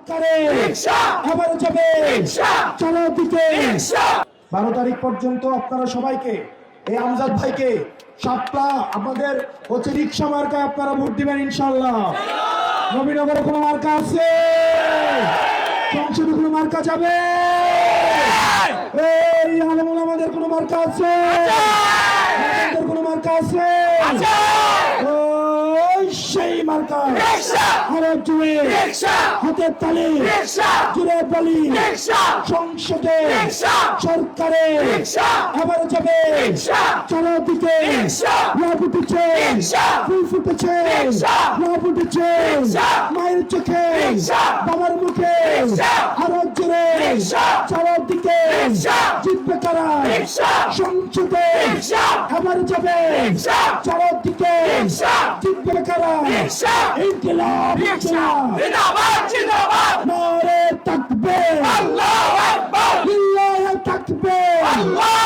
সরকারে আবার যাবে চলো দিকে 12 তারিখ পর্যন্ত আপনারা সবাইকে এই আমজাদ ভাইকে সাতটা আমাদের হচ্ছে রিক্সা মার্কায় আপনারা ভোট দিবেন ইনশাআল্লাহ। নবীনগরে কোনো মার্কা আছে? সংসদে কোনো মার্কা যাবে? এই আলমুল আমাদের কোনো মার্কা আছে? আমাদের কোনো মার্কা আছে? সেই মার্কা আরো জুড়ে হাতের তালে জুড়ে বলি সংসদে সরকারে আবার যাবে চলো দিকে লাভ উঠেছে ফুল ফুটেছে লাভ উঠেছে মায়ের চোখে বাবার মুখে আরো জুড়ে চলো দিকে জিতবে কারা সংসদে আবার যাবে চলো দিকে জিতবে কারা ইনকিলাব জিন্দাবাদ নারে তাকবীর আল্লাহু আকবার লিল্লাহি তাকবীর আল্লাহু